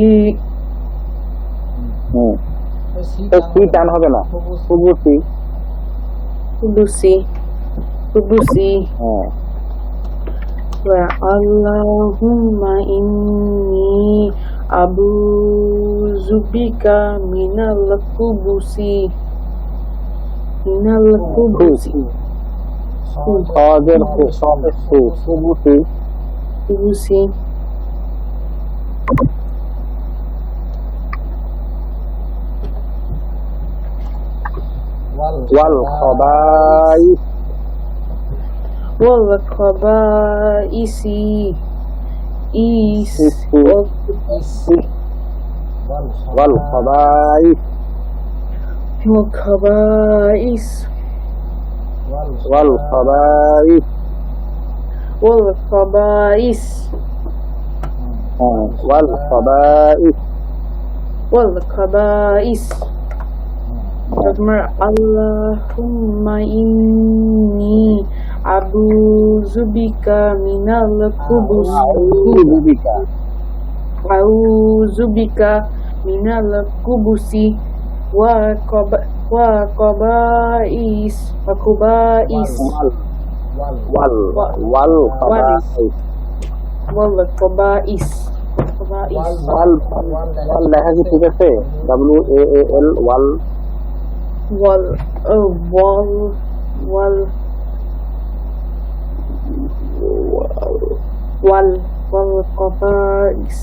সি টান হবে না খুবুসি kubusi হ্যাঁ wa Allahumma inni a'udzubika minal kubusi খদের খপেস খু খুবুসি kubusi ওয়াল খবাইস wal khabaisi ওয়াল খবাইস wal khabais ওয়াল খবাইস wal khabais ওয়াল খবাইস wal khabais Allahumma inni a'udzubika minal kubusi wa khabais wal khabais ওয়াল লেখা কি ঠিক আছে WAAL ওয়াল wal khabais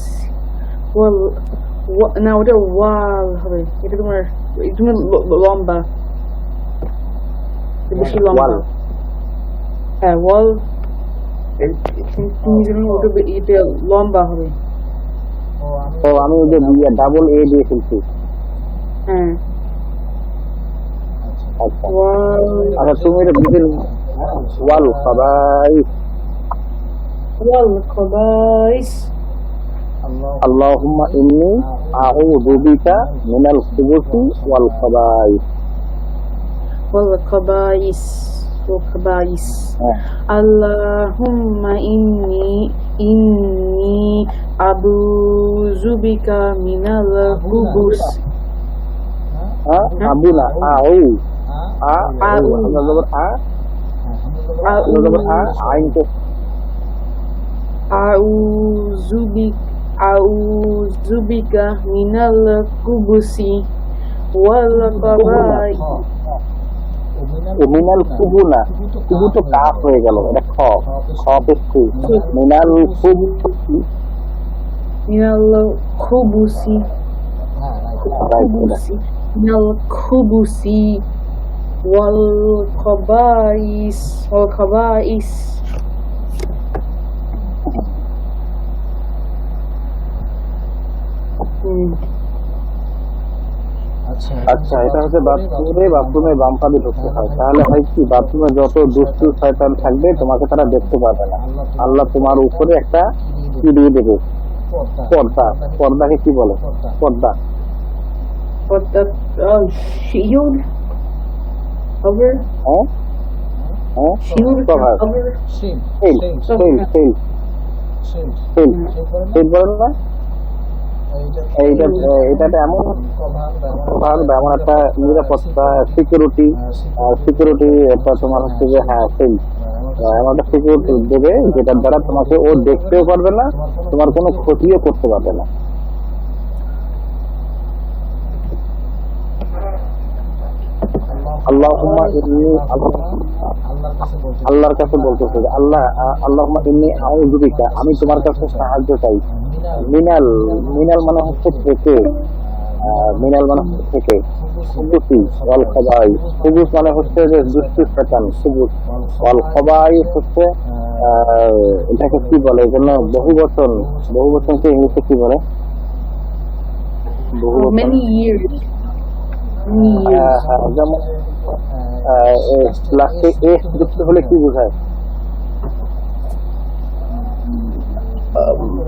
না ওটা ওয়াল হবে এটা তোমার লম্বা বেশি লম্বা হ্যাঁ ওয়াল তুমি যেন ওটা এটা লম্বা হবে ও আমি ওই যে ডাবল এ দিয়ে ফেলছি হ্যাঁ আচ্ছা আচ্ছা তুমি এটা বুঝে ওয়াল খবাইস আল্লাহুম্মা ইন্নী আউযু বিকা মিনাল খুবুসি ওয়াল খবাইস Allahumma inni a'udzubika minal khubus Abu না আউ আইন তো a'udzubika minal kubusi wal khaba'is মিনাল কুবু না কুবু তো কাফ হয়ে গেল এটা খপেস মিনাল খুবুসি minal kubusi wal khaba'is আচ্ছা এটা হচ্ছে বাথরুমে বাম পাবে ঢুকতে হয় তাহলে হয় কি বাথরুমে যত দুষ্টু শয়তান থাকবে তোমাকে তারা দেখতে পাবে না আল্লাহ তোমার উপরে একটা কি দিয়ে দেবে পর্দা, পর্দাকে কি বলে? পর্দা, What the shield? Cover? হ্যাঁ হ্যাঁ, Shield? Cover, Cover? Shield cell, cell, cell, shield cell, shield cell বলেন না? এইটা এইটাতে এমন কভার কভার, এমন একটা নিরাপত্তা, সিকিউরিটি, সিকিউরিটি এটা তোমার হচ্ছে যে হ্যাঁ সেল, এমন একটা সিকিউরিটি দেবে যেটার দ্বারা তোমাকে ও দেখতেও পারবে না, তোমার কোনো ক্ষতিও করতে পারবে না। আল্লাহুম্মা ইন্নী, আল্লাহর কাছে বলতেছে যে আল্লাহুম্মা ইন্নী আউযু বিকা, আমি তোমার কাছে সাহায্য চাই। মিনাল, মিনাল মানে হচ্ছে থেকে, মিনাল মানে হচ্ছে থেকে, খুবুসি ওয়াল খবাই, খুবুস মানে হচ্ছে যে দুষ্টু শয়তান, খুবুস ওয়াল খবাই হচ্ছে এটাকে কি বলে? এজন্য বহু বচনকে ইংলিশে কি বলে? বহু বচন, Many years. Many years. যেমন লাস্টে এস যুক্ত হলে কি বোঝায়?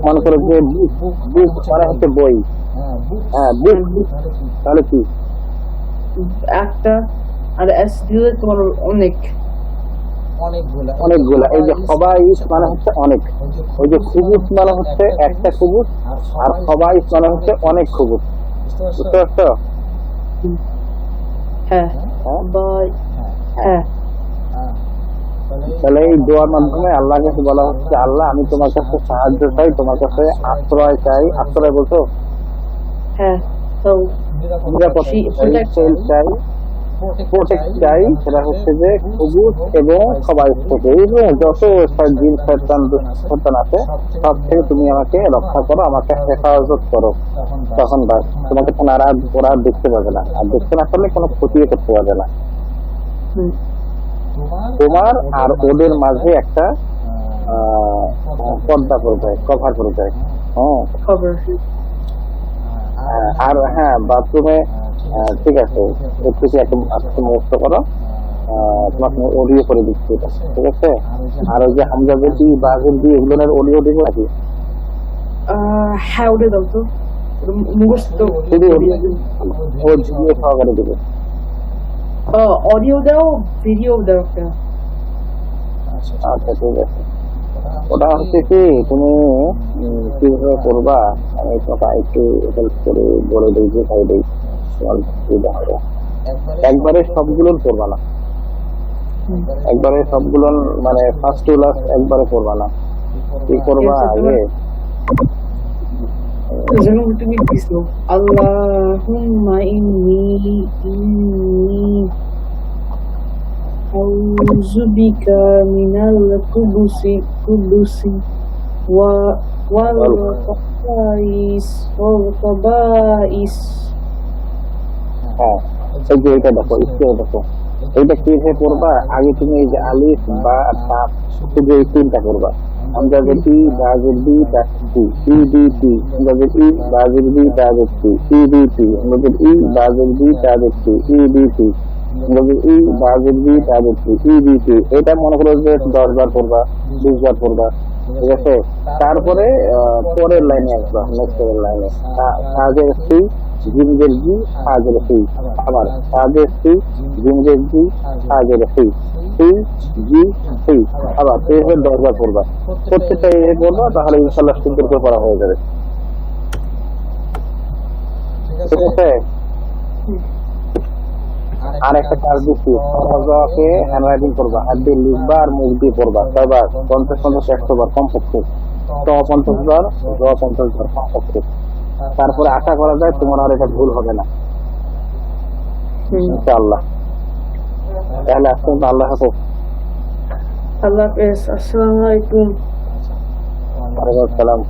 মনে করো যে বুক মানে হচ্ছে বই, হ্যাঁ বুক, তাহলে কি? একটা আর এস দিলে তোমার অনেক। অনেকগুলা। এই যে খবাইস মানে হচ্ছে অনেক, ওই যে খুবুস মানে হচ্ছে একটা খুবুস, আর খবাইস মানে হচ্ছে অনেক খুবুস। বুঝতে পারছো? হ্যাঁ হ্যাঁ, বাই হ্যাঁ তাহলে এই দোয়ার মাধ্যমে আল্লাহর কাছে বলা হচ্ছে আল্লাহ আমি তোমার কাছে সাহায্য চাই, তোমার কাছে আশ্রয় চাই। আশ্রয় বলছো? হ্যাঁ তো নিরাপত্তা চাই, প্রোটেক্ট চাই, সেটা হচ্ছে যে খুবুস এবং খবাইস থেকে, এবং যত জিন শয়তান দুঃশয়তান আছে সব থেকে তুমি আমাকে রক্ষা করো, আমাকে হেফাজত করো। তখন বাস তোমাকে তখন আর ওরা দেখতে পাবে না, আর দেখতে না পারলে কোনো ক্ষতিও করতে পারবে না। তোমার আর ওদের মাঝে একটা পর্দা পড়ে যায়, কভার পড়ে যায়। হ্যাঁ, cover. আর হ্যাঁ বাথরুমে, ঠিক আছে, এর থেকে একটু মুক্ত করো, তোমাকে অডিও করে দিচ্ছি এটা, ঠিক আছে? আর ওই যে হামজা বেটি বাজের দিয়ে এগুলোর অডিও দিব নাকি? হ্যাঁ ওটা দাও তো, মুখস্থ শুধু অডিও ও ভিডিও সহকারে দেবে। অডিও দাও, ভিডিও দাও একটা। আচ্ছা ঠিক আছে, ওটা হচ্ছে কি তুমি কিভাবে করবা আমি তোমাকে একটু হেল্প করে বলে দিই, যে খাই দিই, তোমার সুবিধা হবে। একবারে সবগুলো করবা না, একবারে সবগুলো মানে ফার্স্ট টু লাস্ট একবারে করবা না। কি করবা আগে? যেমন তুমি দিছো আল্লাহুম্মা ইন্নী আউযু বিকা মিনাল খুবুসি ওয়াল খাবাইস। হ্যাঁ, এই যে এটা দেখো, স্ক্রিনে দেখো, এইটা কিভাবে করবা? আগে তুমি এই যে আলিফ বা তা শুধু এই তিনটা করবা। হামজাজের ই, বাজের বি, টি, ই বি টি, হামজাজের ই, বাজের বি, তাজের টি, ই বি টি, হামজাজের ই, বাজের বি, তাজের টি, ই বি টি, হামজাজের ই, বাজের বি, তাজের টি, ই বি টি। এটা মনে করো যে 10 বার করবা, 20 বার করবা, ঠিক আছে? তারপরে পরের লাইনে আসবা, নেক্সট লাইনে তাজের সি, জিমজের জি, হাজের সি, আবার তাজের সি, জিমজের জি, হাজের সি, সি জি সি, আবার এইভাবে 10 বার করবা। প্রত্যেকটা এই করবা, তাহলে ইনশাল্লাহ সুন্দর করে পড়া হয়ে যাবে, ঠিক আছে? আর একটা কাজ দিচ্ছি, সহজকে হ্যান্ডরাইটিং করবা, হাত দিয়ে লিখবা আর মুখ দিয়ে পড়বা। কয়বার? 50-100 বার কমপক্ষে, 50 বার, 50 বার কমপক্ষে। তারপরে আশা করা যায় তোমার আর এটা ভুল হবে না ইনশাআল্লাহ। তাহলে আজকে আল্লাহ হাফেজ। আল্লাহ হাফেজ। আসসালামু আলাইকুম। ওয়ালাইকুম আসসালাম।